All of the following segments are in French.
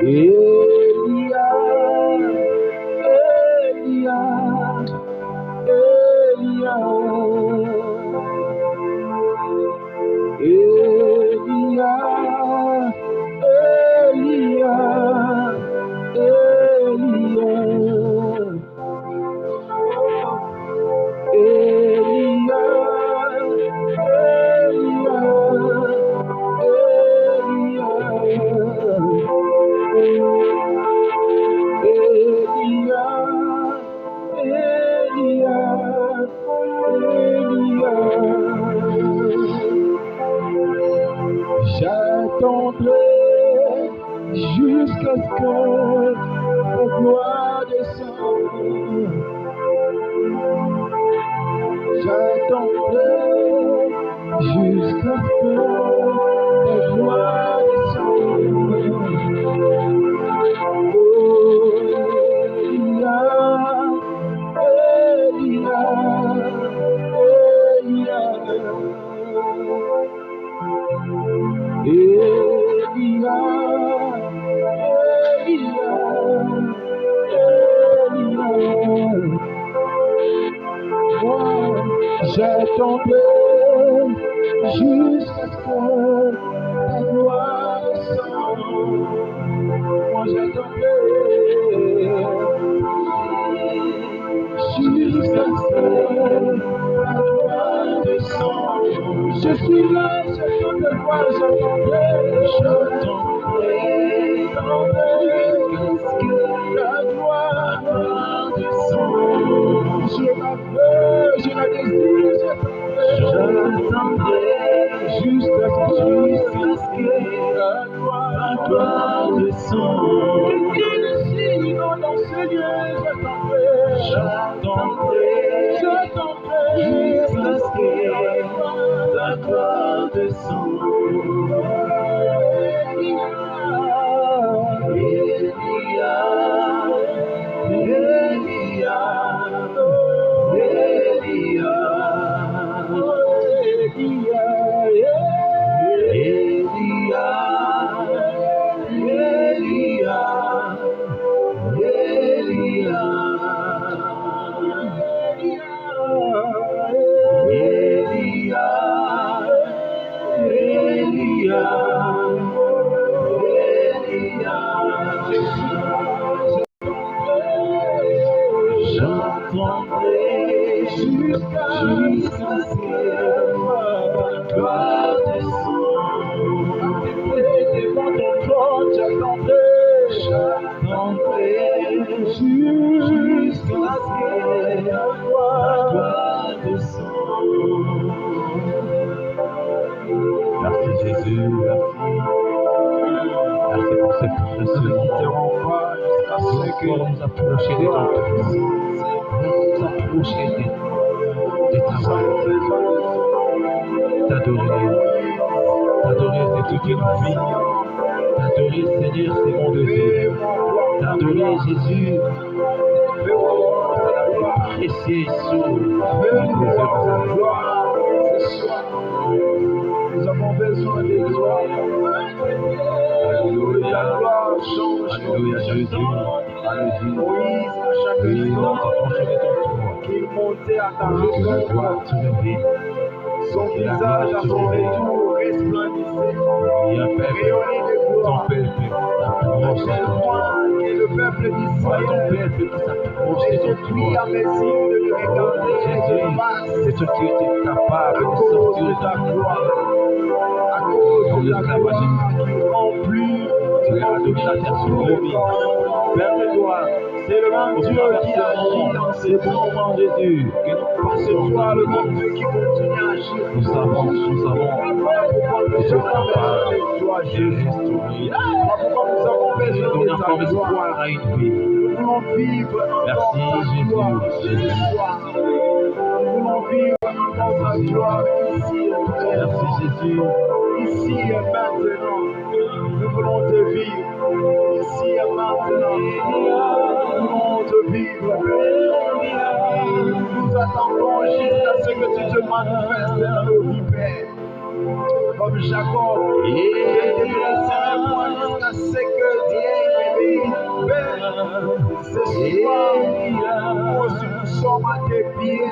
Elia, Elia, Elia, Elia, Elia, j'attendrai jusqu'à ce que ta gloire descende. J'attendrai jusqu'à ce que ta gloire descende. J'attendrai jusqu'à ce que ta gloire descende. Moi j'attendrai jusqu'à ce que ta gloire descende. Je suis là, j'attends de voir, j'attendrai jusqu'à ce que ta gloire descende. Je la veux, je la désire, j'attendrai jusqu'à ce que ta gloire descende. Qu'il signe dans ce lieu, j'attendrai jusqu'à ce que ta gloire descende. Merci Jésus, merci. Merci pour cette précieuse nous approcher de ton présence. Nous approcher de ta main. T'adorer, c'est toute une vie. T'adorer, Seigneur, c'est mon désir. T'adorer, Jésus, précieux et sourd. Nous avons besoin de toi. Alléluia. Alléluia, Jésus. Alléluia. Moïse, chaque jour, qu'il montait à ta rencontre, son visage à son retour resplendissait. Rayonnait de gloire. Et le peuple d'Israël était pris à mes yeux de le regarder. C'est toi qui étais capable de sortir de ta gloire. À cause de la gloire qui remplit, tu es adoré la terre sur le vie. Permets-toi, c'est le même Dieu qui agit dans ces moments, Jésus. Que nous passons toi, le même Dieu qui continue à agir. Nous savons que tu es capable de toi, Jésus. Pourquoi nous avons besoin de ta gloire à une vie. Nous voulons vivre dans ta gloire. Nous voulons vivre dans ta gloire ici et maintenant. Merci Jésus. Ici et maintenant. Nous voulons te vivre. Ici et maintenant. Nous voulons te vivre. Nous attendons jusqu'à ce que tu te manifestes dans nos vies, Père. Comme Jacob, il était laissé un point jusqu'à ce que Dieu ce soir, nous aussi nous sommes à tes pieds.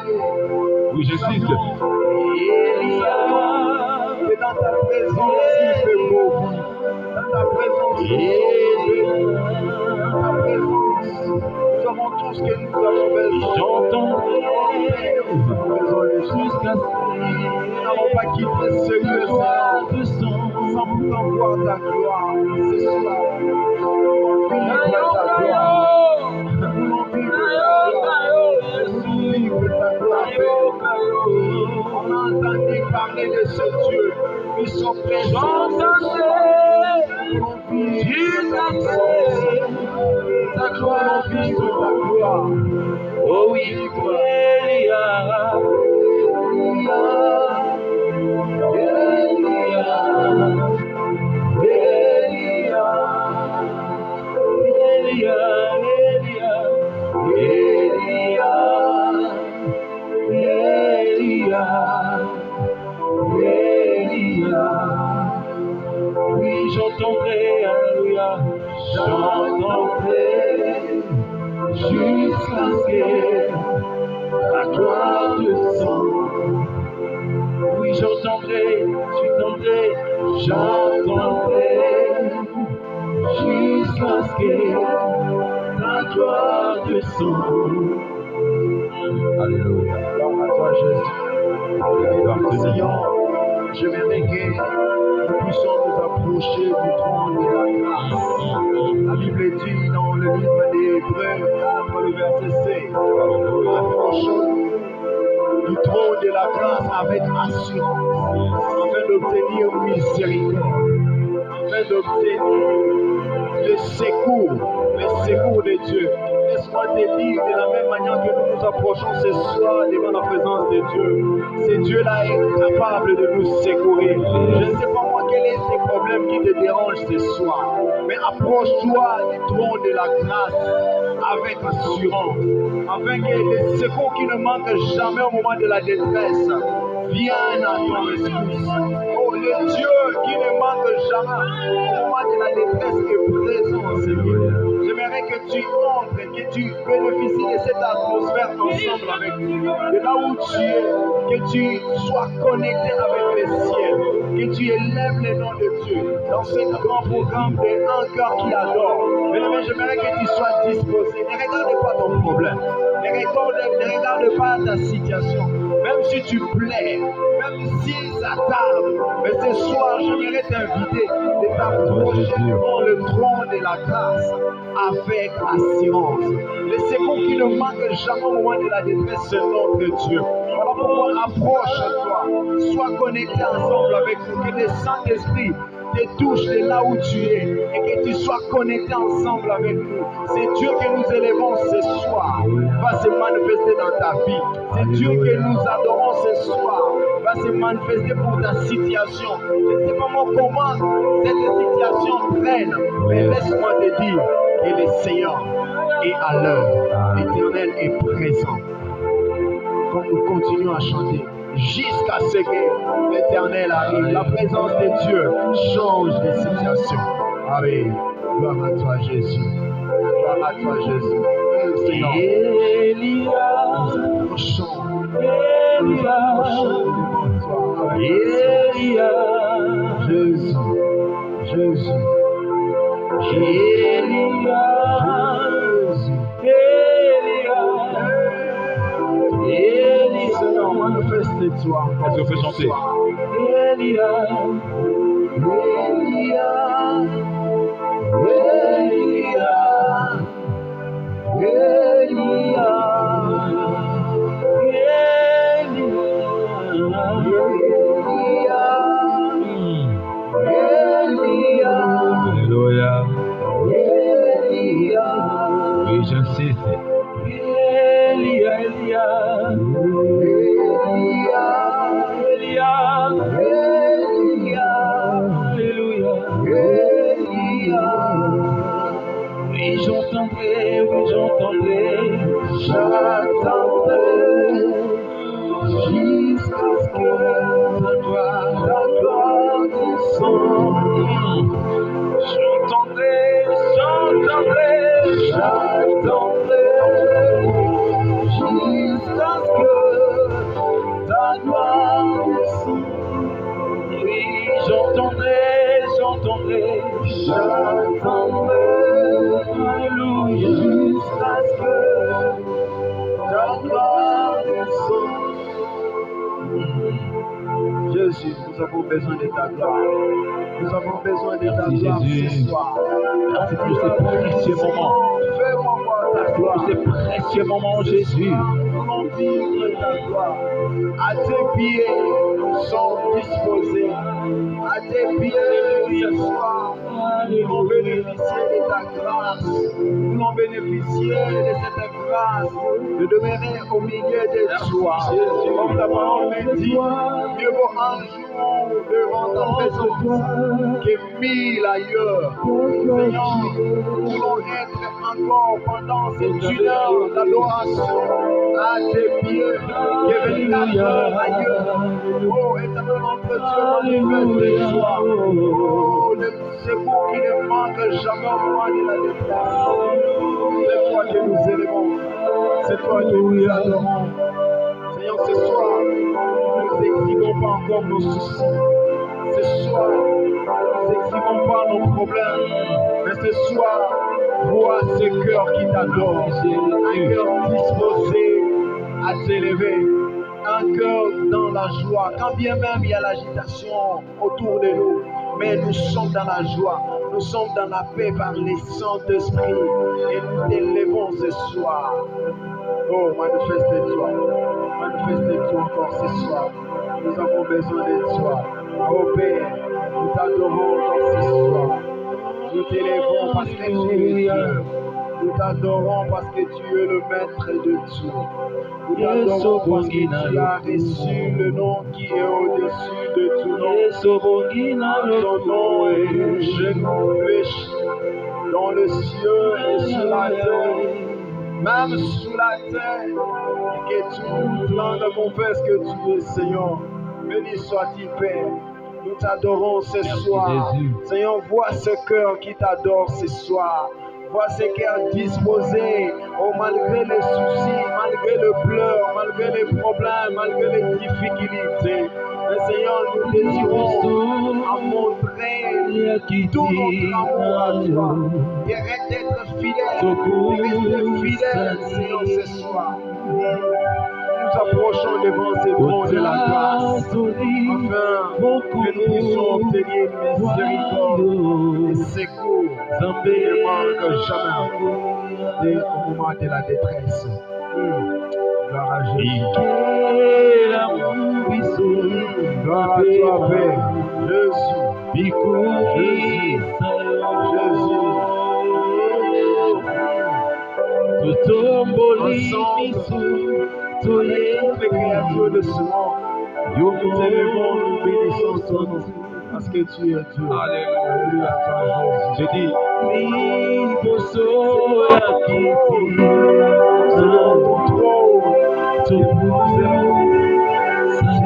Oui, j'insiste. Et dans ta présence, il fait beau. Dans ta présence, nous sommes bénis. Dans ta présence, nous avons tout ce que nous avons besoin. J'entendrai Nous avons besoin de jusqu'à nous n'avons pas quitté ce lieu sans pourtant voir ta gloire. Ce soir, nous voulons vivre ta gloire. Nous voulons vivre ta gloire. On a entendu parler de ce Dieu. Nous sommes présents. Nous voulons vivre ta gloire. Nous voulons vivre ta gloire. Oh oui, Elia. Oui, j'entendrai, alléluia, j'entendrai jusqu'à ce que la gloire descende. Oui, j'entendrai, j'entendrai jusqu'à ce que ta gloire descende. Alléluia. Gloire à toi, Jésus. Seigneur, j'aimerais que nous puissions nous approcher du trône de la grâce. La Bible dit dans le livre des Hébreux 4, le verset 16, approchons-nous du trône de la grâce avec assurance, afin d'obtenir miséricorde, afin d'obtenir le secours de Dieu. Laisse-moi te dire de la même manière que nous nous approchons ce soir devant la présence de Dieu. Ce Dieu-là est capable de nous secourir. Je ne sais pas moi quel est ce problème qui te dérange ce soir, mais approche-toi du trône de la grâce avec assurance, afin que le secours qui ne manque jamais au moment de la détresse vienne à ton rescousse. Oh, le Dieu qui ne manque jamais au moment de la détresse est présent, Seigneur. J'aimerais que tu entres, que tu bénéficies de cette atmosphère ensemble avec nous. De là où tu es, que tu sois connecté avec le ciel, que tu élèves le nom de Dieu dans ce grand programme de un cœur qui adore. Mais j'aimerais que tu sois disposé. Ne regarde pas ton problème. Ne regarde pas ta situation. Même si tu plais, même si ça tarde. Mais ce soir, j'aimerais t'inviter de t'approcher devant le trône de la grâce avec assurance. Le secours qui ne manque jamais au moment de la détresse, c'est notre Dieu. Voilà pourquoi approche-toi, sois connecté ensemble avec nous, que le Saint-Esprit te touche de là où tu es et que tu sois connecté ensemble avec nous. C'est Dieu que nous élevons ce soir, va se manifester dans ta vie. C'est Dieu que nous adorons ce soir, va se manifester pour ta situation. Je ne sais pas moi comment cette situation traîne, mais laisse-moi te dire que le Seigneur est à l'heure. L'Éternel est présent. Comme nous continuons à chanter, jusqu'à ce que l'Éternel arrive. La présence de Dieu change les situations. Allez, gloire à toi Jésus. Gloire à toi Jésus. Seigneur, nous approchons. Nous approchons devant toi. Jésus, Jésus, Seigneur, manifeste-toi. Est-ce qu'on peut chanter? Alléluia. Oui, j'insiste. Elia, Elia. Alléluia. Oui, j'entendrai, j'attendrai jusqu'à ce que ta gloire descende. J'entendrai, j'attendrai. j'attendrai, alléluia, jusqu'à ce que ta gloire descende. Jésus, nous avons besoin de ta gloire. Nous avons besoin de ta gloire ce soir. Merci pour ces précieux moments. Fais-moi voir ta Merci pour gloire. ces précieux moments, Jésus. Nous voulons vivre ta gloire. À tes pieds, nous sommes disposés. À tes pieds, ce soir, nous voulons bénéficier de ta grâce. Nous voulons bénéficier de cette grâce de demeurer au milieu de toi. Comme ta parole me dit, mieux vaut un jour devant ta présence que 1000 ailleurs. Seigneur, nous voulons être encore pendant cette une heure d'adoration à tes pieds, que 24 heures ailleurs. Oh, éternel notre Dieu, manifeste toi. Oh, le secours qui ne manque jamais au moment de la détresse. C'est toi que nous élevons. C'est toi que nous adorons. Seigneur, ce soir, nous n'exhibons pas encore nos soucis. Ce soir, nous n'exhibons pas nos problèmes. Mais ce soir, vois ce cœur qui t'adore. Un cœur disposé à t'élever. Un cœur dans la joie. Quand bien même il y a l'agitation autour de nous, mais nous sommes dans la joie. Nous sommes dans la paix par les Saint-Esprit. Et nous t'élevons ce soir. Oh, manifeste-toi. Manifeste-toi encore ce soir. Nous avons besoin de toi. Oh Père, nous t'adorons encore ce soir. Nous t'élevons parce que tu es Dieu. Nous t'adorons parce que tu es le maître de tout. Nous t'adorons parce que tu as reçu le nom qui est au-dessus de tout nom. Ton nom est genoux dans le ciel et sur la terre. Même sous la terre, que toute langue confesse que tu es Seigneur. Béni sois-tu, Père. Nous t'adorons ce soir. Seigneur, vois ce cœur qui t'adore ce soir. Vois ce cœur disposé, oh, malgré les soucis, malgré le pleur, malgré les problèmes, malgré les difficultés. Mais Seigneur, nous désirons à montrer tout notre amour à toi. Et d'être fidèles, rester fidèles, Seigneur, ce soir. Nous approchons devant ces trônes de la grâce, afin que nous puissions obtenir miséricorde et secours ne manque jamais au moment de la détresse. Gloire à Jésus. Gloire à toi, Père. Jésus. Ensemble, toutes les créatures de ce monde, nous t'élevons, nous bénissons ton nom, parce que tu es Dieu. Alléluia à toi, Jésus. J'ai dit,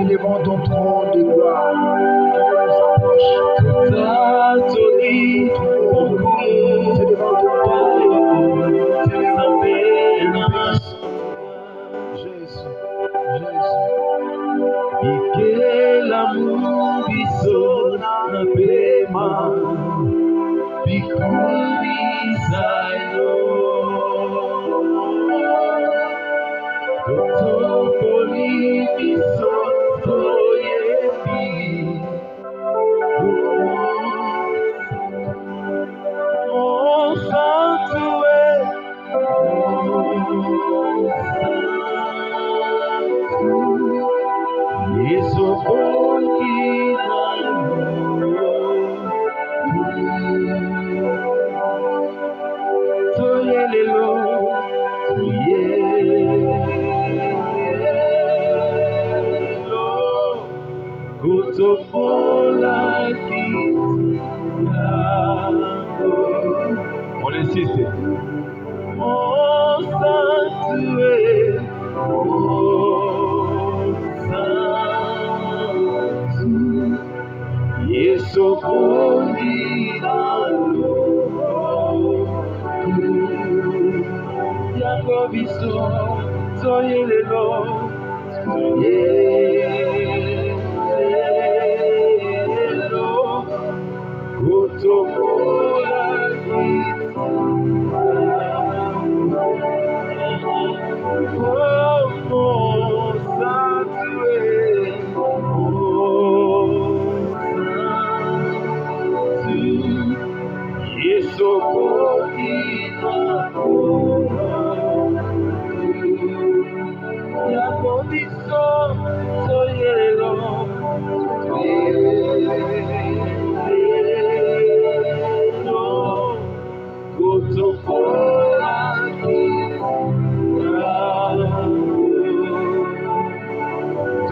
Élevons ton trône de gloire qui nous approche. Élevons ton trône. Jésus, Jésus. on insiste.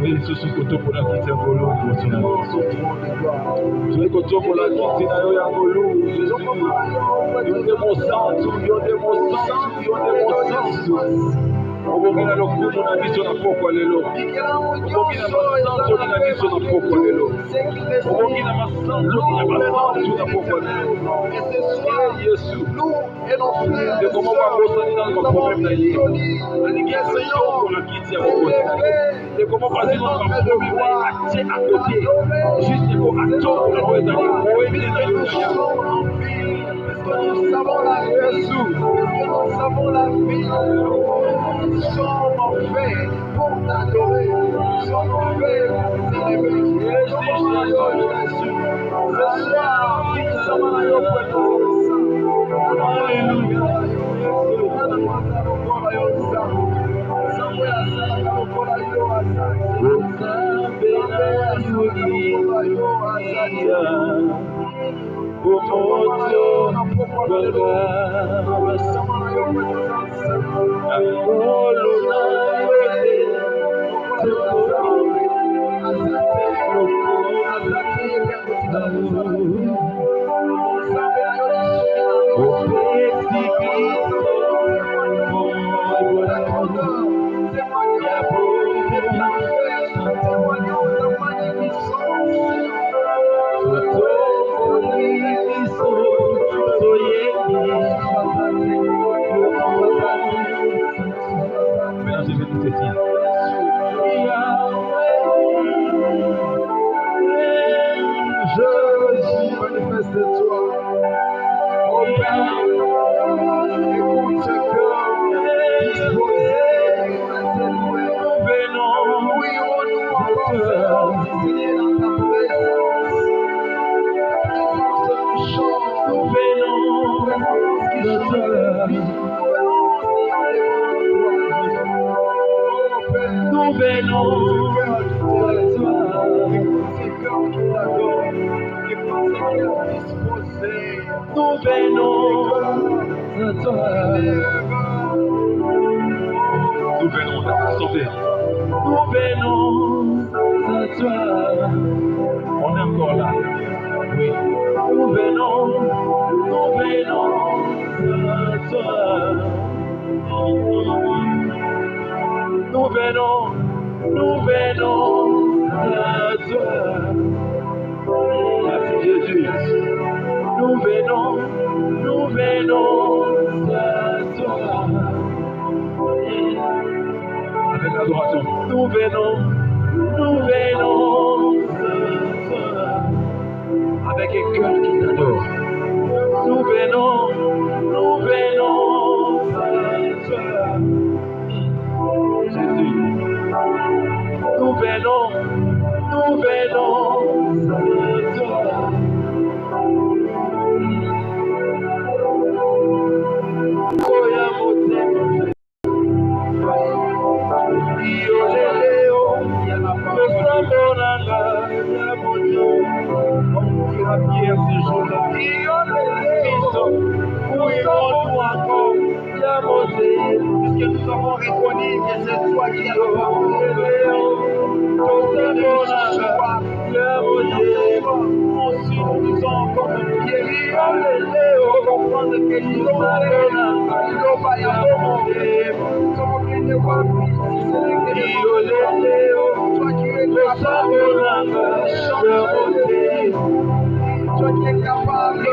Yesu kutoka na kiti ya ngolo kutina. Tuwe kutoka na kiti na yo ya ngolo. Yonde mosantu, yonde mosantu, yonde mosantu. Obongina lokumu na biso na pokwa lelo. Obongina masantu na biso na pokwa lelo. Obongina masantu na basantu na pokwa lelo. Yesu. De comment va bosser dans le problème d'ailleurs. Alingi Seigneur na kiti ya ngolo. De comment passer dans le problème d'ailleurs à côté. Juste pour attendre le roi d'aller. Oui, bien nous savons la Jésus, nous savons la vie, nous sommes faits pour t'adorer, nous sommes faits pour t'aimer. Ce soir, nous sommes à your présence. Alléluia. On est encore là. Oui. Nous venons à toi. Nous venons à toi. Merci Jésus. Nous venons à toi. Avec l'adoration. Nous venons à toi. Avec un cœur qui t'adore. Nous venons à toi. Jésus. Nous venons à toi. Oya motema. Ioleleo. Osambonanga. Ya motema. À Pierre ce jour-là. Oui, on doit encore la monter. Puisque nous avons reconnu que c'est toi qui as le aussi nous disons comme Pierre, pour comprendre que nous sommes toi qui es capable de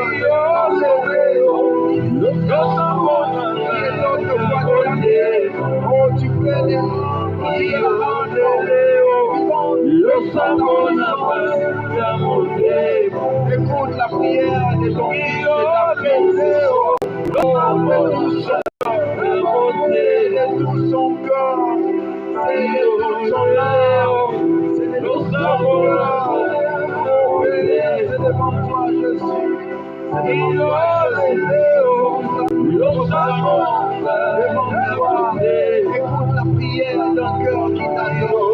oh, tu fais des écoute la prière de ton fils et ta fille. C'est de tout son corps, c'est de tout son âme, c'est de tout son cœur. C'est devant toi, Jésus. Écoute la prière d'un cœur qui t'adore.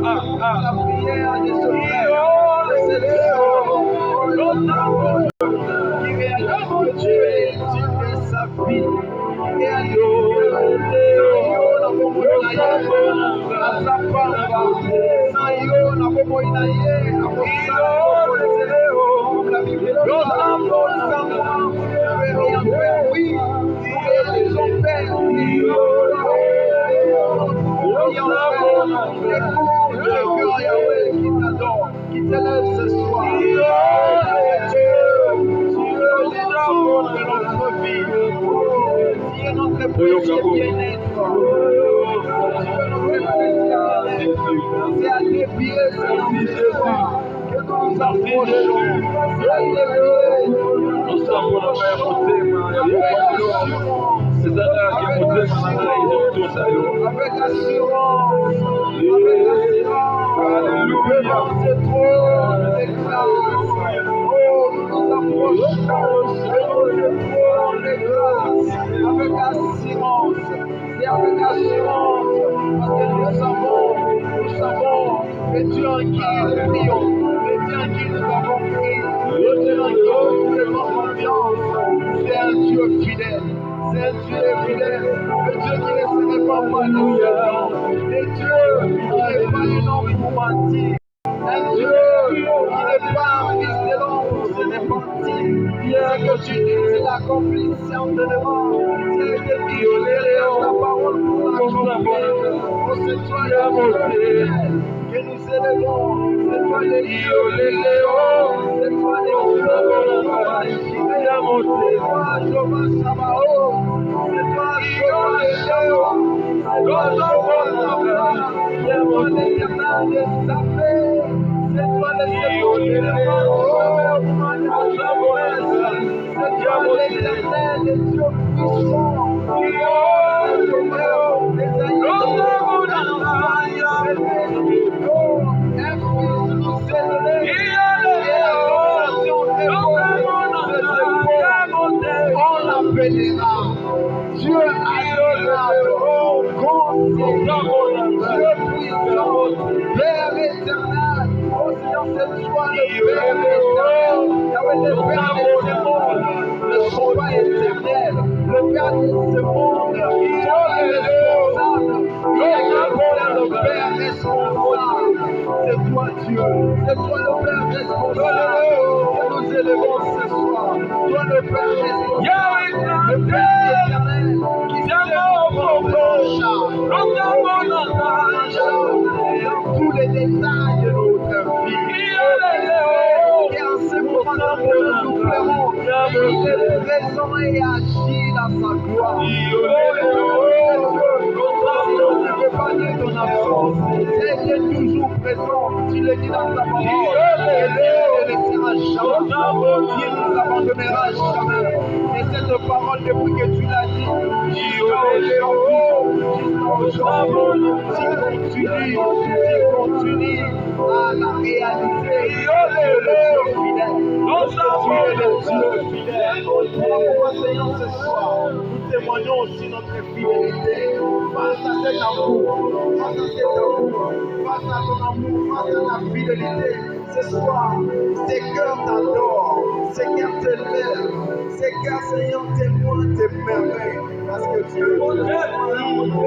La prière de ce frère, de cette sœur, qui réalise que Dieu est digne de sa vie. Et à qui t'élève ce soir. Notre vie, qui est notre précieux bien-être, c'est à tes pieds, ce soir, que nous nous approchons, avec assurance, devant ce trône de grâce. Oh, nous nous approchons devant ce trône de grâce avec assurance. C'est avec assurance parce que nous savons que Dieu en qui nous prions, le Dieu en qui nous avons prié, le Dieu en qui nous faisons confiance, c'est un Dieu fidèle. C'est un Dieu fidèle, le Dieu qui ne se répand pas dans ce temps, le Dieu qui n'est pas un homme pour mentir, un Dieu qui n'est pas un fils de l'homme pour se repentir. C'est que tu dis, c'est l'accomplissement de l'homme, c'est que tu dis, ta parole pour l'accomplir. Oh, c'est toi le Dieu que nous élevons, c'est toi le Dieu, c'est toi le Dieu, c'est toi Jehovah Sabaoth. C'est toi, Jehovah Shammah. C'est toi, Jehovah Rapha. C'est toi l'Éternel des armées. C'est toi l'Éternel des C'est toi l'Éternel des dieux puissants. On l'appellera Dieu adorable, constant, Dieu puissant, Père éternel. Oh Seigneur, c'est toi le Père éternel. Yahweh, le Père de ce monde, ne sont pas éternels. Le Père de ce monde, il est responsable. Il est le Père responsable. C'est toi Dieu, c'est toi le Père responsable. Que nous élevons ce soir. Toi le Père responsable, le Père éternel qui s'est dans tous les détails de notre vie. Et en ce moment, nous pleurons, il est présent et agit dans sa gloire. On ne veut pas dire ton absence. Il est toujours présent. Tu le dis dans ta parole. Et Dieu ne laissera jamais. Dieu ne nous abandonnera jamais. Et cette parole, depuis que tu l'as dit, tu continues à la réaliser. Tu es le Dieu fidèle. Tu es le Dieu fidèle. Pourquoi, Seigneur, ce soir, nous témoignons aussi notre fidélité face à cet amour, face à cet amour, face à ton amour, face à ta fidélité. Ce soir, ces cœurs t'adorent, ces cœurs te lèvent, ces cœurs, Seigneur, témoignent tes merveilles, parce que tu es le Dieu.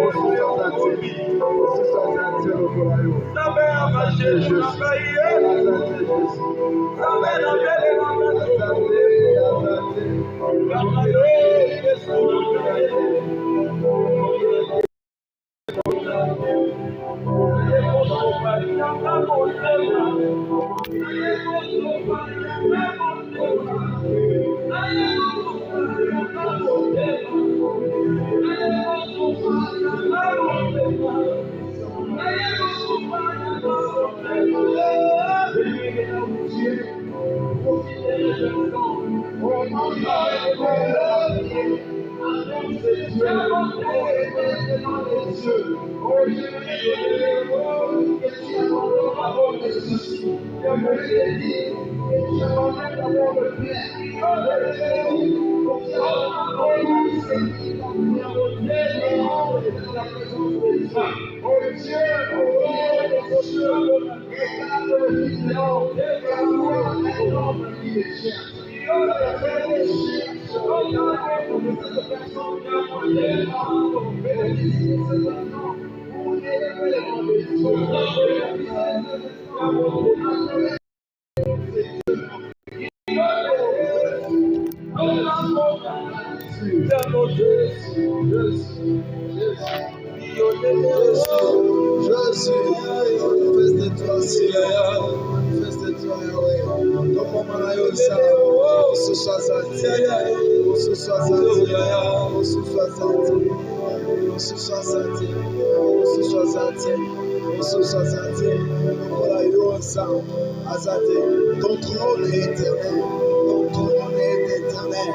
Ton trône est éternel. Ton trône est éternel.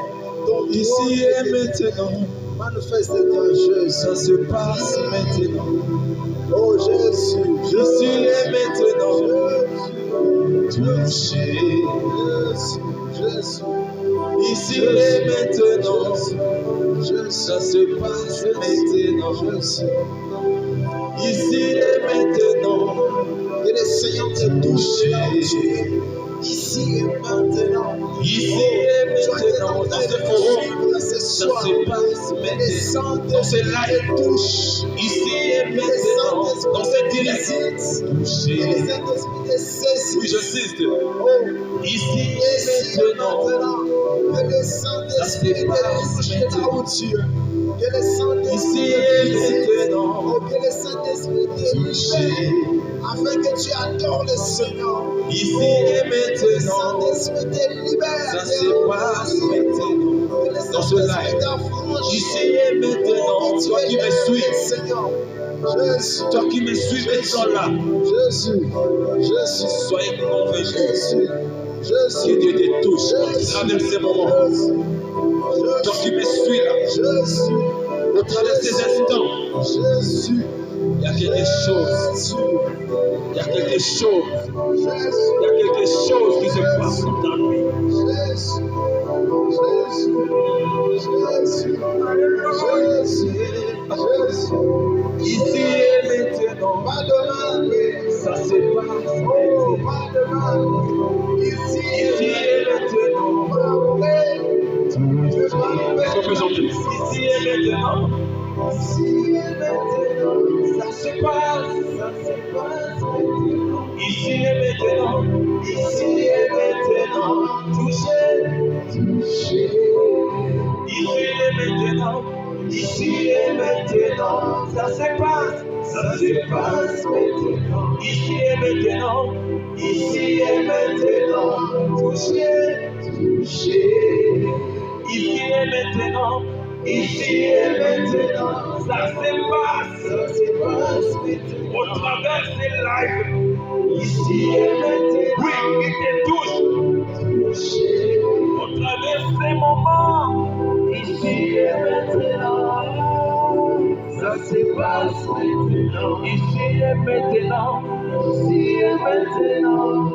Ici et maintenant, manifeste-toi, Jésus. Ça se passe maintenant. Oh Jésus, ici et maintenant. Touché, Jésus. Ici et maintenant, ça se passe maintenant. Ici et maintenant, que le Seigneur te touche là où tu es. Ici et maintenant. Ici et maintenant. Dans ce forum, ça se passe maintenant. Dans ce live, touche. Ici et maintenant. Dans cette direction. Touché. Oui, j'insiste. Ici et maintenant. Que le Saint-Esprit te touche là où tu es. Que le Saint-Esprit te maintenant. Que le Saint-Esprit te touche. Afin que tu adores le Seigneur. Ici et maintenant. Que le Saint-Esprit te libère. Ça se passe maintenant. Dans ce live. Ici et maintenant. Toi qui me suis. Seigneur. Jésus. Toi qui me suis maintenant là. Jésus. Jésus. Soyez convaincu. Jésus. Que Dieu te touche au travers de ces moments. Toi qui me suis là. Jésus. Au travers de ces instants. Jésus. Il y a quelque chose. Il y a quelque chose. Il y a quelque chose qui se passe dans lui. Jésus. Ici et maintenant. Pas demain. Ça se passe. Oh, pas demain. Ici et maintenant. Ici et maintenant. Ici et maintenant, ça se passe maintenant. Ici et maintenant, touché. Ici et maintenant, ça se passe maintenant. Ici et maintenant, touché. Ici et maintenant. Ici et maintenant, ça se passe au travers des lives. Ici et maintenant, oui, il te touche. Au travers ces moments, ici et maintenant, ça se passe maintenant. Ici et maintenant,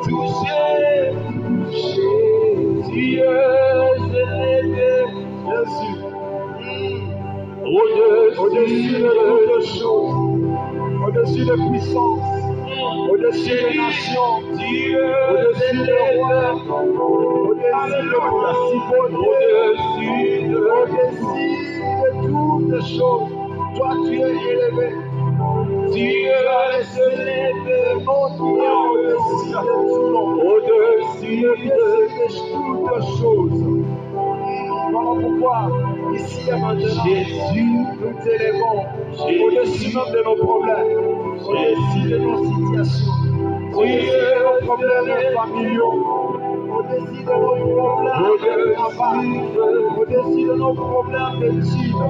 touché. Dieu s'est levé, Jésus. Au-dessus de toutes choses, au-dessus de puissance, au-dessus des nations, au-dessus des rois, au-dessus de principautés, au-dessus de toutes choses. Toi, tu es élevé. Dieu s'est levé, au-dessus de tout nom, au-dessus de toutes choses. Voilà pourquoi, ici et maintenant, Jésus, nous t'élevons au-dessus même de nos problèmes, au-dessus de nos situations, au-dessus de nos problèmes familiaux, au-dessus de nos problèmes de travail, au-dessus de nos problèmes d'études,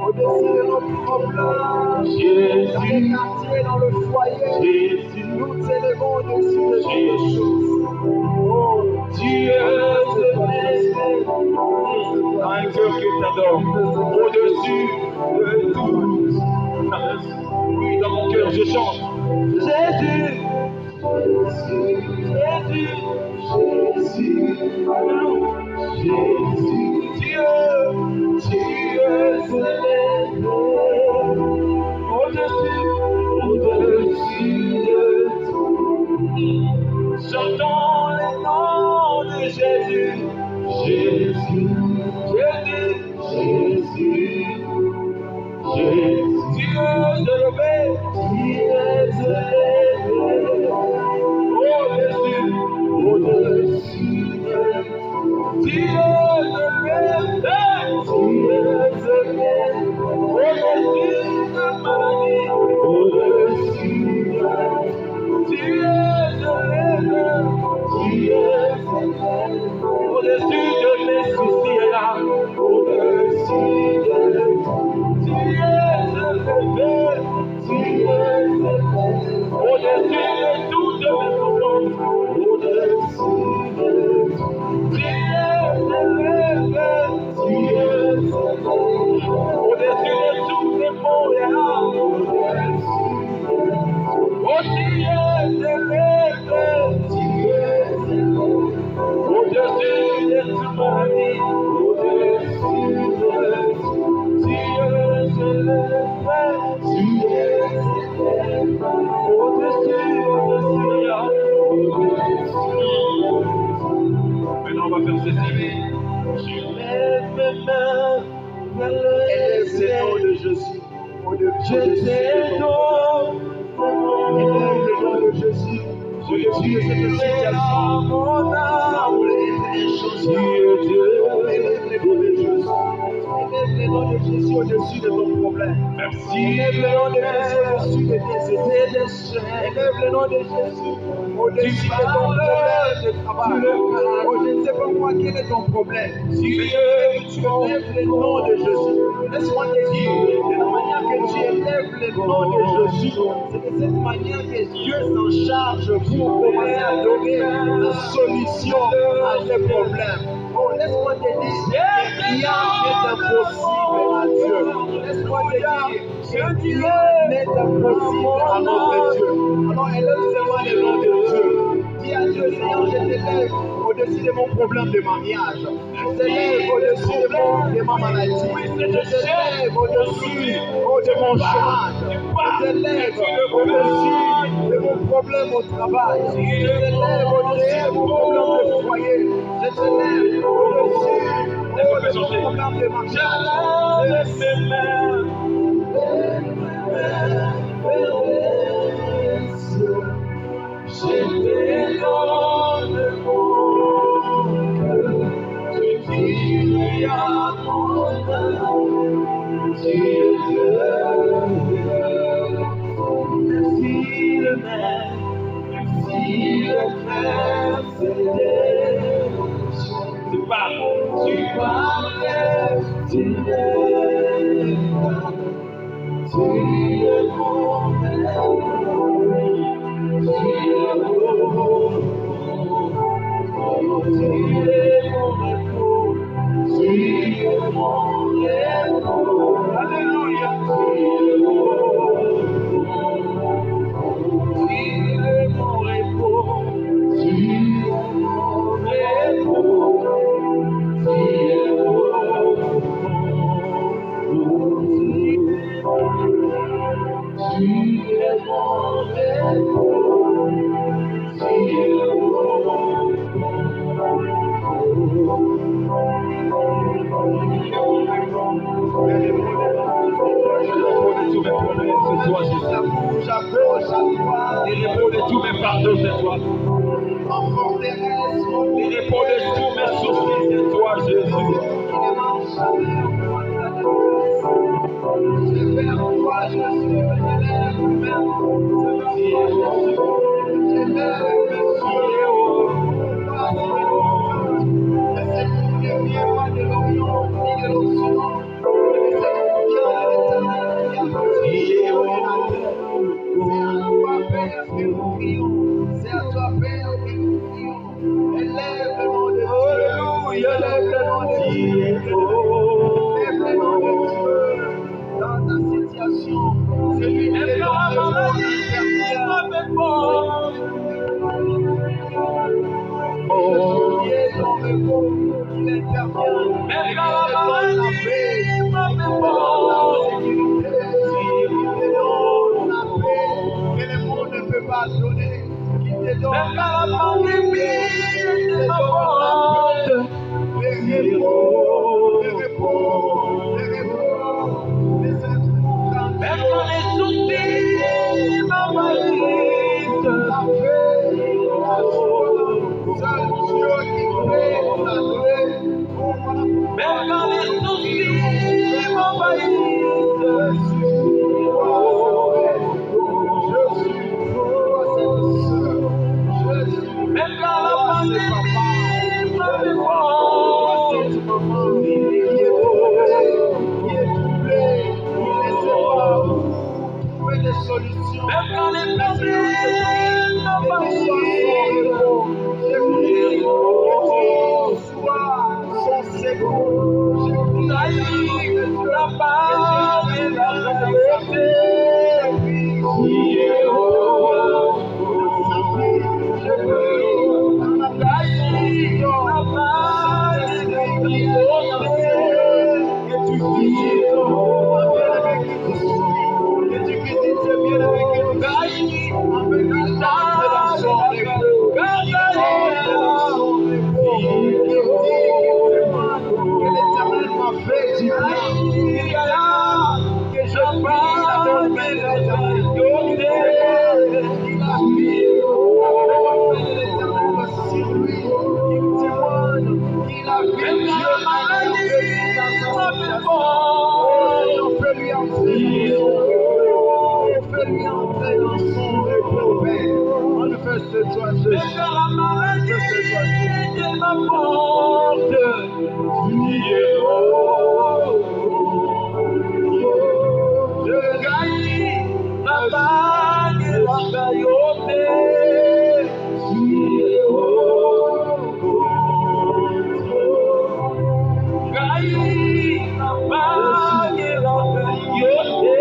au-dessus de nos problèmes dans les quartiers, dans le foyer. Jésus, nous t'élevons au-dessus de toutes les choses. Oh, Dieu te bénisse. Un cœur qui t'adore, au-dessus de tout. Oui, dans mon cœur, je chante. Jésus, Jésus, tu es élevé au-dessus de tout. Chantons le nom de Jésus, Jésus, Jésus, Jésus, Jésus. Tu es élevé, tu es élevé au-dessus de tout. Tu es élevé, tu es élevé au-dessus de maladie, au-dessus de tout. Tu es élevé, tu es élevé au-dessus de mes soucis là, au-dessus de tout. Tu es élevé, tu es élevé au-dessus de toutes mes souffrances, au-dessus de tout. Tu es élevé, tu es élevé au-dessus de tous mes mots là, au-dessus de tout. Oh, tu es élevé, tu es élevé au-dessus de toute maladie, au-dessus de tout. Tu es élevé, tu es élevé au-dessus, là. Maintenant, on va faire ceci. Je lève mes mains vers le ciel. Élève le nom de Jésus. Je t'adore. Élève le nom de Jésus. Au-dessus de cette situation. Mon âme, Tu es Dieu. Élève le nom de Jésus. Élève le nom de Jésus au-dessus de ton problème. merci. Élève le nom de Jésus au-dessus de tes déchets. Élève le nom de Jésus au-dessus de ton problème de travail. Oh, je ne sais pas moi quel est ton problème. Tu élèves le nom de Jésus. Laisse-moi te dire, de la manière que tu élèves le nom de Jésus, c'est de cette manière que Dieu s'en charge pour commencer à donner la solution à tes problèmes. Oh, laisse-moi te dire, rien n'est impossible à Dieu. Laisse-moi te dire, rien n'est impossible à notre Dieu. Alors élève seulement le nom de Dieu. Dis à Dieu, Seigneur, je t'élève au-dessus de mon problème de mariage. Je t'élève au-dessus de ma maladie. Je t'élève au-dessus de mon chômage. Je t'élève au-dessus de mon problème au travail. Je t'élève au-dessus de mon problème de foyer. Je t'élève au-dessus de mon problème de mariage. Je te donne mon cœur, je dis à mon âme, tu es Dieu. Merci le Maître, merci le Père céleste. Tu parles, tu es mon Père. qu'il intervienne, Même et quand qu'il la te donne la maladie paix, qu'il m'a te fait donne la peur. sécurité, qu'il te donne la paix que le monde ne peut pas donner, qu'il te donne Même la quand la sécurité, pandémie qu'il te était ma donne la porte. paix, les repos, les repos, les repos, les Même incompréhensions, quand les soucis les m'envahissent. la paix, la joie, seul Dieu qui peut nous la donner. Oh, voilà Même pourquoi quand les nous prions, soucis m'envahissent. Jésus, toi ce frère, Jésus, toi cette sœur, Jésus, Même quand la toi ce papa, pandémie m'a fait Jésus, toi peur. cette maman qui est troublée, qui ne sait pas où trouver des solutions. Même quand les Mais Seigneur, je prie problèmes que tu sois son m'envahissent. repos. Je prie que tu sois son secours. Je prie, éternel Naïf, mon Dieu, la que tu bague et la interviennes dans sa royauté. vie. Je prie dans sa vie. Je prie dans la puissance du Naïf, la corps. bague et la Saint-Esprit, viens y royauté. enseigner. Que tu visites mon bien-aimé qui nous suit. Que tu visites ce bien-aimé qui nous suit. Afin qu'il entre dans son repos. Qu'il entre dans son repos. Qu'il dit, qu'il témoigne que l'Éternel m'a fait du bien. Qu'il témoigne que je vis la bonne main de l'Éternel. Qu'il témoigne qu'il a vu la bonne main de l'Éternel sur lui. Qu'il témoigne qu'il a vu Dieu intervenir dans sa situation. Oh Seigneur, fais-lui entrer dans son repos. Fais-lui entrer dans son repos, Père. Manifeste-toi, Même Jésus. quand la maladie Manifeste-toi, Jésus. est ma porte. Je gagne la bague et la royauté. Gagne la bague et la royauté.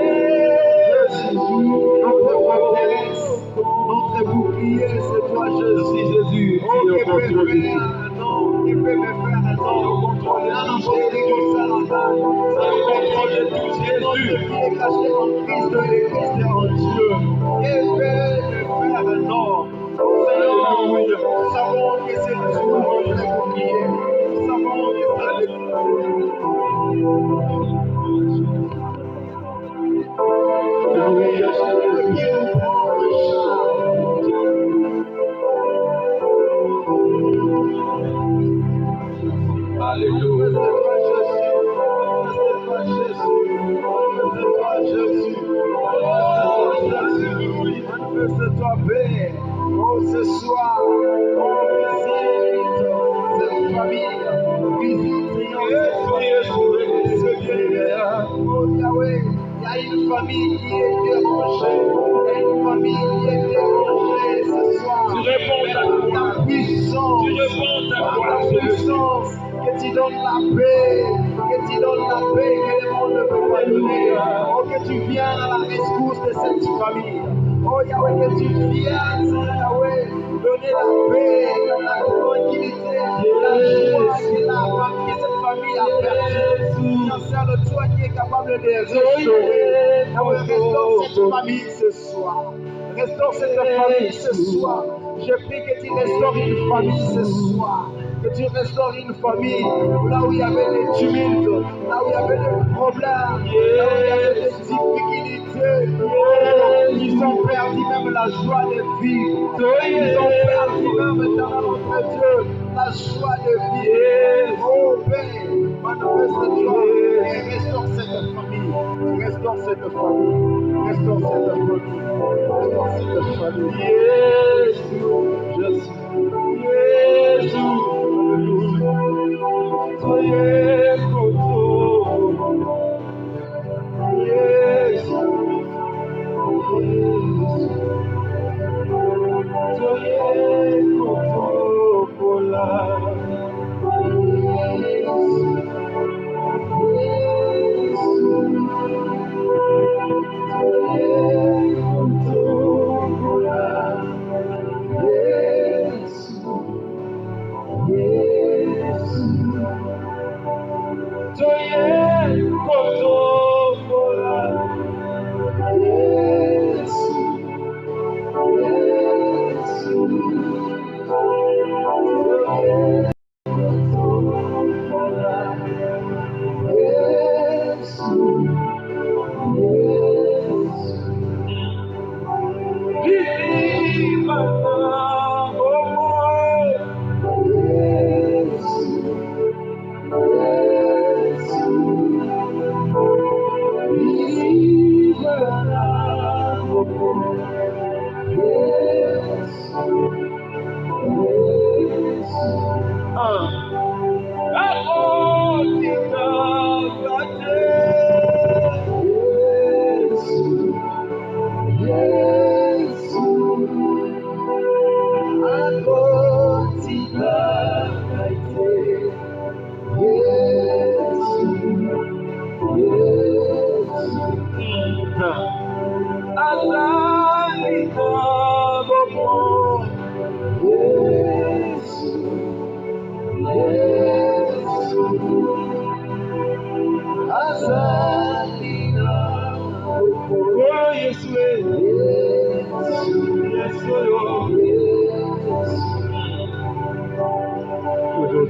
Notre forteresse, notre bouclier, c'est toi, Jésus. Jésus, Oh, que peut faire un homme, que peut me faire un homme, dans le contrôle de tout Jésus. Notre vie est cachée en Christ et le Christ est en Dieu. Que peut me faire un homme? Oh Seigneur, nous savons que c'est toi notre bouclier. Nous savons que c'est Alléluia, Jésus, qui nous prend en charge. Alléluia. Manifeste-toi, Père. Oh, ce soir, oh, visite cette famille. Visite, Seigneur, ce bien-aimé. Oh, Yahweh, il y a une famille qui est dérangée. Il y a une famille qui est dérangée ce soir. Tu réponds à Ta puissance. Tu réponds à Par quoi, ta puissance, que tu donnes la paix, que tu donnes la paix que le monde ne peut pas donner. Oh, que tu viennes à la rescousse de cette famille. Oh Yahweh, que tu viennes, Yahweh, donner la paix, la tranquillité, la joie que cette famille a perdue. Seigneur, toi qui es capable de restaurer. Yahweh, restaure cette famille ce soir. Restaure cette famille ce soir. Je prie que tu restaures une famille ce soir. Que tu restaures une famille là où il y avait des tumultes, là où il y avait des problèmes, là où il y avait des difficultés. Ils ont perdu même la joie de vivre. Ils ont perdu même, éternel notre Dieu, la joie de vivre. Oh Père, manifeste-toi et restaure cette famille. Restaure cette famille. Restaure cette famille. Restaure cette famille. Jésus. Jésus. Alléluia. Soyez content. Jésus. Soyez content pour la Yes.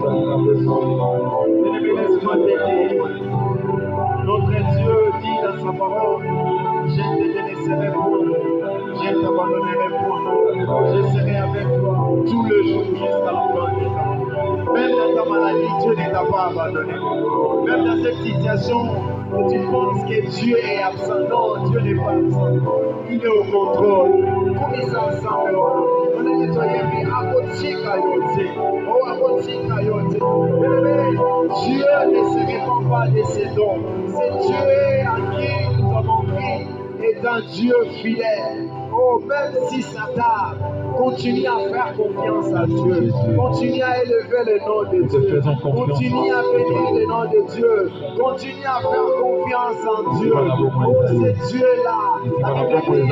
Bien-aimé, laisse-moi t'aider. Notre Dieu dit dans sa parole, je ne te délaisserai point, je ne t'abandonnerai point, je serai avec toi tout le jour jusqu'à la fin des temps. Même dans ta maladie, Dieu ne t'a pas abandonné. Même dans cette situation où tu penses que Dieu est absent, non, Dieu n'est pas absent. Il est au contrôle. Comme ils ensemble, on est nettoyé, mais à côté Kayote. Oh, à côté Kayote. Dieu ne se répand pas de ses dons. C'est Dieu à qui nous avons pris est un Dieu fidèle. Oh, même si ça tarde, continue à faire confiance à Dieu. Continue à élever le nom de Dieu. Continue à bénir le nom de Dieu. Continue à faire confiance en Dieu. Oh, c'est Dieu-là.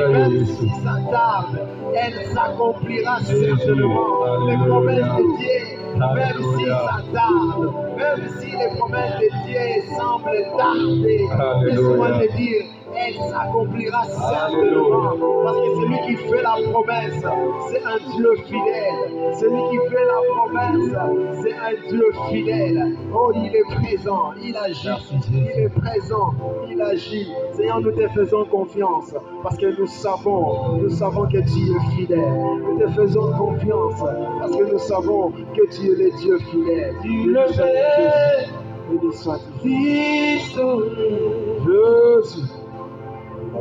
Même si ça tarde, elle s'accomplira certainement. Les promesses de Dieu, même si ça tarde, même si les promesses de Dieu semblent tarder, laisse-moi te dire, elle s'accomplira certainement. Parce que celui qui fait la promesse, c'est un Dieu fidèle. Celui qui fait la promesse, c'est un Dieu fidèle. Oh, il est présent, il agit. Il est présent, il agit. Seigneur, nous te faisons confiance. Parce que nous savons que tu es fidèle. Nous te faisons confiance. Parce que nous savons que tu es le Dieu fidèle. Tu le fais. Jésus.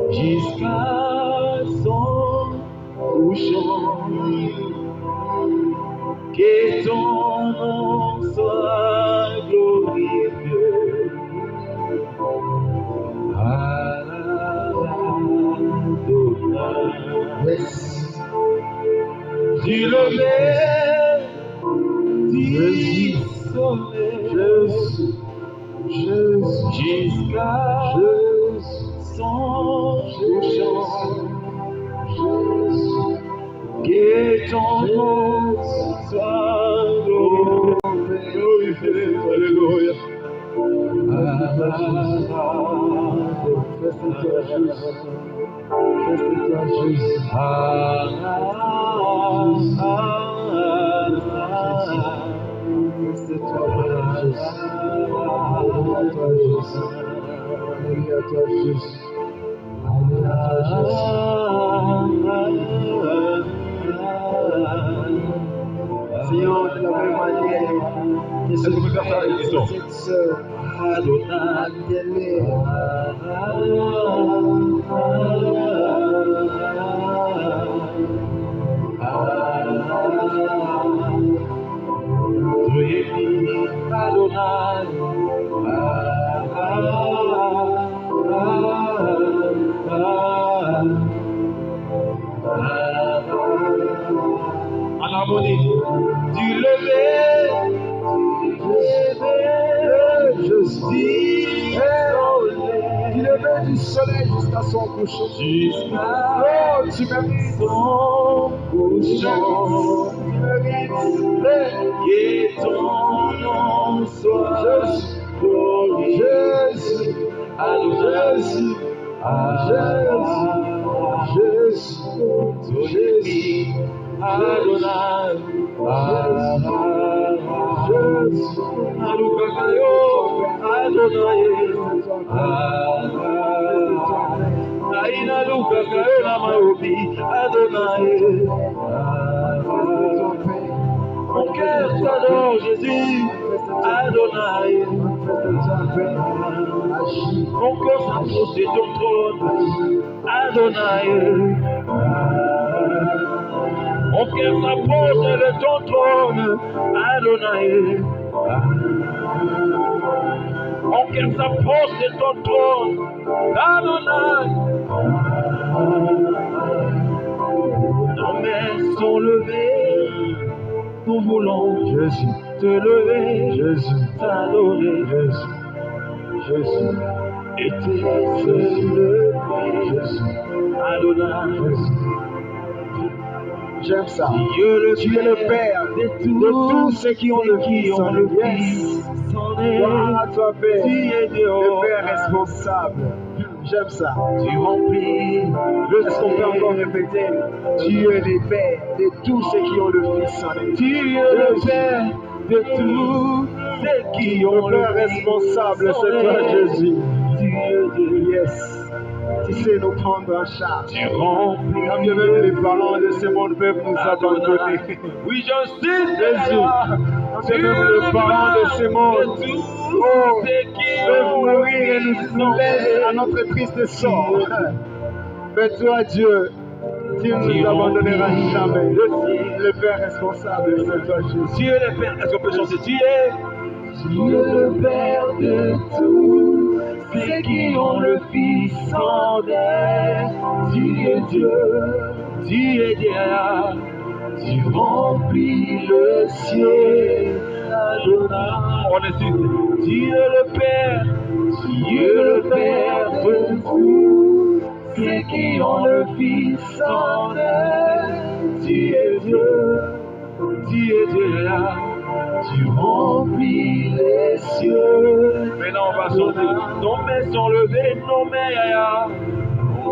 Jusqu'à son couchant, que ton nom soit glorifié. Yes. Tu le mets, du soleil, Jésus, jusqu'à son couchant, que ton nom soit glorifié. Alléluia. Seigneur, de la même manière que cette sœur Adonai, en harmonie, du lever, du lever du soleil jusqu'à son coucher. Oh, tu mérites son couchant. Tu mérites que ton nom soit glorifié. Jésus, Jésus, Jésus, Jésus, Adonai, Jésus, Alukakayo, Adonai, Aina Lukakayo Namaobi, Adonai. Mon cœur t'adore, Jésus, Adonai. Mon cœur s'approche de ton trône, Adonai. Mon cœur s'approche de ton trône, Adonai. Mon cœur s'approche de ton trône, Adonai. Nos mains sont levées, nous voulons Jésus te lever, Jésus t'adorer, Jésus, et te lever, Jésus, Adonai, Jésus. J'aime ça. Tu es le Père de tous ceux qui ont le Fils. Gloire à toi, Père. Tu es le Père responsable. J'aime ça. Tu remplis. Est-ce qu'on peut encore répéter? Tu es le Père de tous ceux qui ont le Fils. Tu es le Père de tous ceux qui ont Le Père responsable, c'est toi, Jésus. Yes. Tu sais nous prendre en charge. Tu remplis Quand bien même les parents de ce monde peuvent nous abandonner. Oui, je suis Jésus. Quand bien même les parents de ce monde peuvent mourir et nous laissent à notre triste sort. Mais toi, Dieu, tu ne nous abandonneras jamais. Le Père responsable, c'est toi, Jésus. Dieu le Père, est-ce qu'on peut chanter Dieu le Père de tous ceux qui ont le Fils en eux. Tu es Dieu, tu es Dieu, tu remplis le ciel. On est sûr, Dieu le Père de tous ceux qui ont le Fils en eux. Tu es Dieu, tu es Dieu. Tu remplis les cieux. Maintenant on va chanter. Nos mains sont levées, nos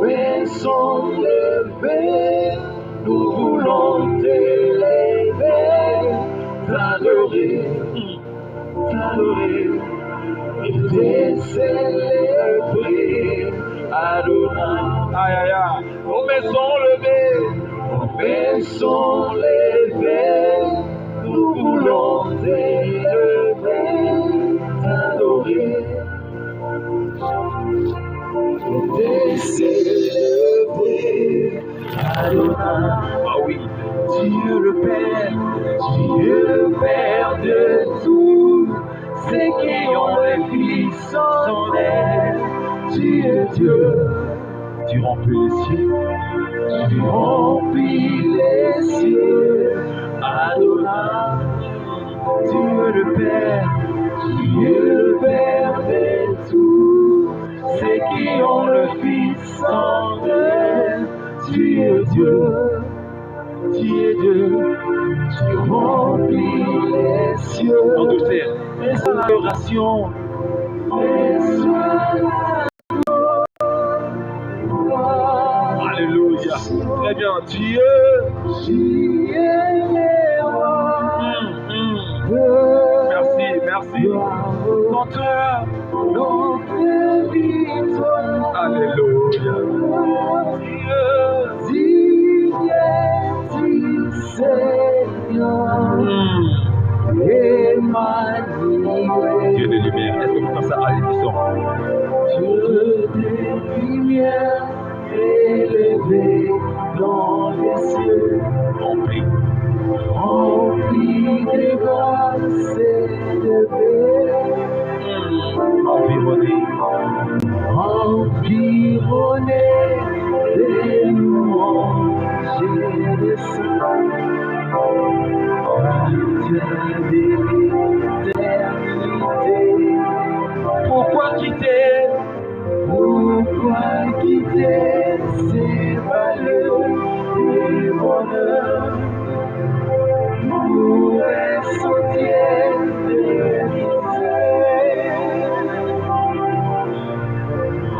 mains sont levées. Nous voulons t'élever, t'adorer et te célébrer. Adonai. Aïe aïe aïe. Nos mains sont levées. Nous voulons t'élever, t'adorer, te célébrer, Adonai. Ah oui, Dieu le Père de tous ceux qui ont le Fils en eux. Tu es Dieu, tu remplis les cieux, Adonai. Dieu le Père de tous ceux qui ont le Fils en eux. Tu es Dieu, tu remplis les cieux. En douceur, et l'adoration, alléluia. Très bien, Dieu est roi. Merci. Contre notre victoire. Alléluia. Dieu, Seigneur. Emmanuel. Dieu de lumière. Est-ce que vous pensez ça à l'émission? Dieu de lumière, élevé dans les cieux. Rempli de grâce et de paix. Environné des louanges et des saints. De l'éternité. Pourquoi quitter ces valeurs et bonheurs? Pour les sentiers de misère,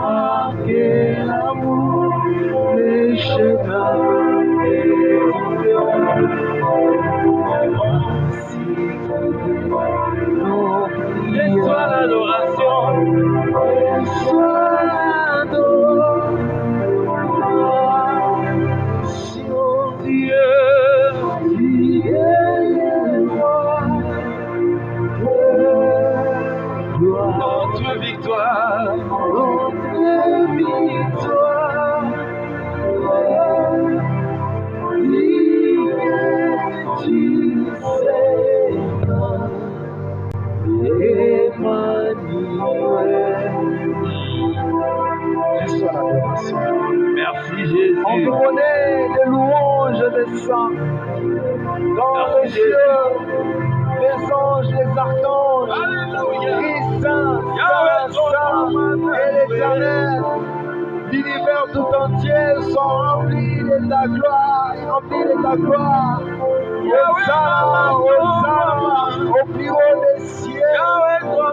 marquer l'amour, les chemins et du cœur. Reçois l'adoration, reçois l'adoration, Dieu. Notre victoire, tu sais, Emmanuel. Reçois l'adoration. Merci Jésus. Environné de louanges des saints, dans les cieux, les anges, les archanges, Christ Saint, Saint, et l'Éternel, l'univers tout entier sont remplis de ta gloire, Hosanna, au plus haut des cieux,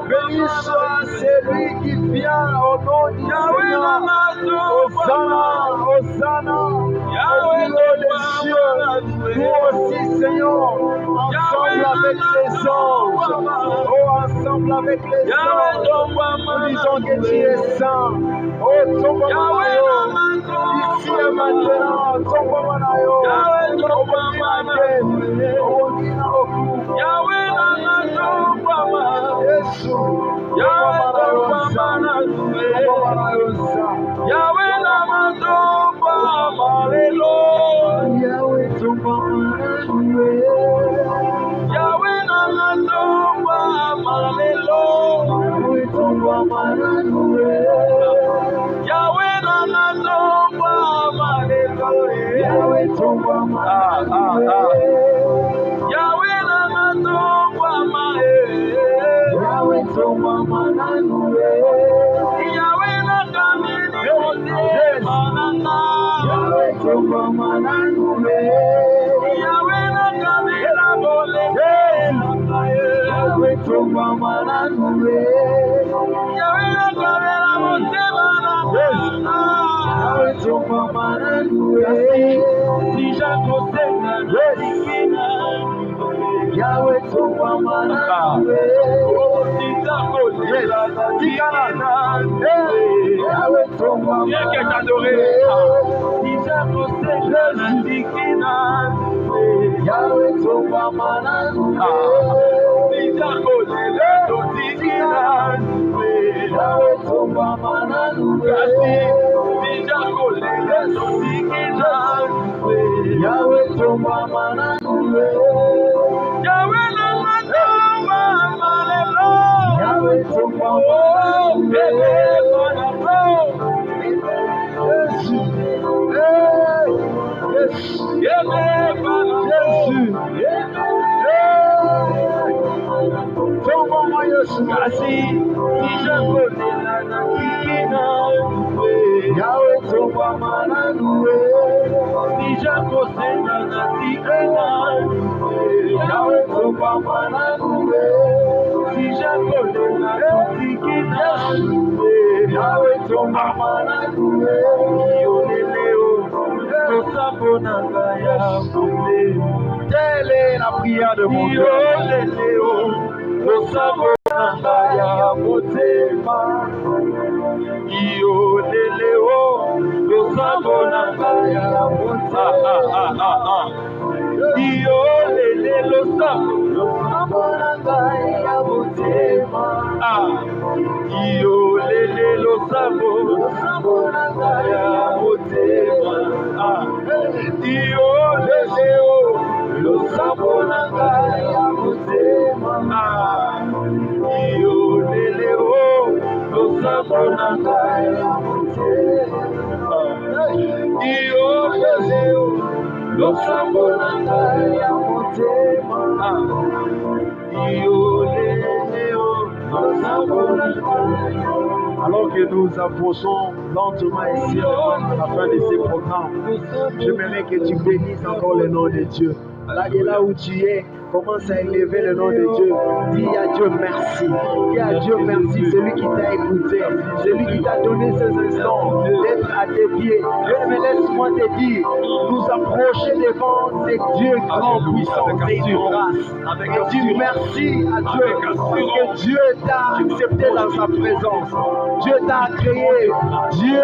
béni soit celui qui vient au nom du Seigneur. Hosanna, au plus haut des cieux, nous aussi, Seigneur, ensemble avec les les anges. Oh, ensemble avec les anges, nous disons que tu es saint. Oh, Tombamanayo, ici et maintenant, Tombamanayo, telle est la prière de mon Dieu. Alors que nous approchons lentement ici à la fin de ces programmes, j'aimerais que tu bénisses encore le nom de Dieu. Là où tu es, commence à élever le nom de Dieu. Dis à Dieu merci. Dis à Dieu merci, celui qui t'a écouté, celui qui t'a donné ces instants d'être à tes pieds. Mais laisse-moi te dire, nous approcher devant ces dieux grands, puissants et de grâce. Et dis merci à Dieu, parce que Dieu t'a accepté dans sa présence. Dieu t'a créé. Dieu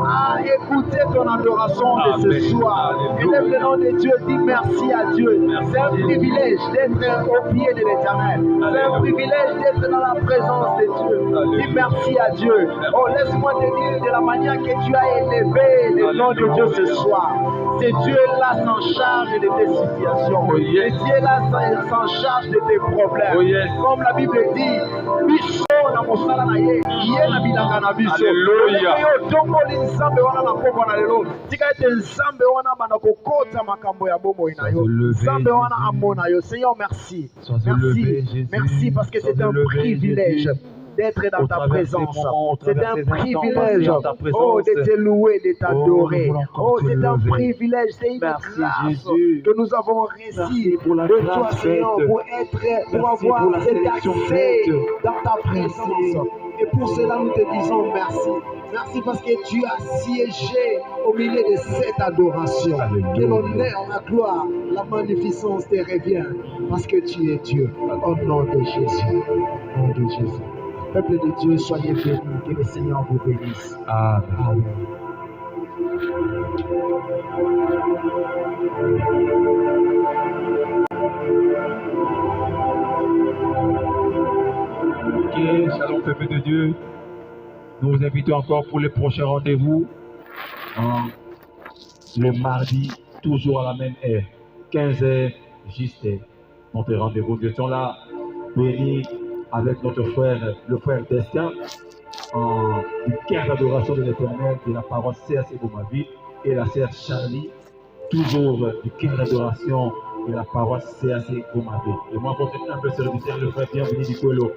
a écouté ton adoration de ce soir. Élève le nom de Dieu, dis merci à Dieu. C'est un privilège d'être au pied de l'Éternel. C'est un privilège d'être dans la présence de Dieu. Dis merci à Dieu. Oh, laisse-moi te dire de la manière que tu as élevé le nom de Dieu ce soir. C'est Dieu-là s'en charge de tes situations. C'est Dieu-là s'en charge de tes problèmes. Comme la Bible dit, Seigneur, merci. Merci parce que c'est un privilège. d'être dans au ta travers ces présence. moments, au C'est travers un ces instants privilège, dans ta présence. oh, de te louer, de t'adorer. nous voulons encore Oh, te c'est un lever. privilège, c'est une Merci, grâce Jésus. que nous avons reçue Merci pour la de toi, grâce Seigneur, faite. pour Merci avoir pour la cet sélection accès faite. dans ta présence. Et pour cela, nous te disons merci. Merci parce que tu as siégé au milieu de cette adoration. Alléluia. Que l'honneur, la gloire, la magnificence te revient parce que tu es Dieu. Au nom de Jésus. Au nom de Jésus. Peuple de Dieu, soyez bénis. Que le Seigneur vous bénisse. Amen. Amen. Ok, shalom peuple de Dieu. Nous vous invitons encore pour les prochains rendez-vous. Le mardi, toujours à la même heure, 15h, juste notre rendez-vous. Nous étions là, bénis avec notre frère, le frère Destin, du cœur d'adoration de l'Éternel, de la parole CAC Bomaville, et la sœur Charlie, toujours du cœur d'adoration de la parole CAC Bomaville. Et moi, votre humble serviteur, le frère bienvenu du Coelho,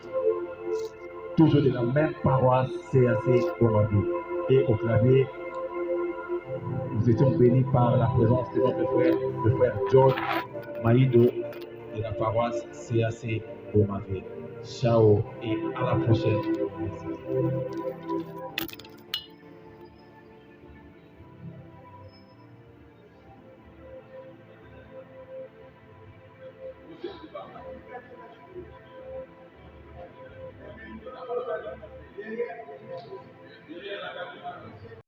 toujours de la même paroisse CAC Bomaville. Et au clavier, nous étions bénis par la présence de notre frère, le frère John Maïdo de la paroisse CAC Bomaville. Ciao et à la prochaine. Merci.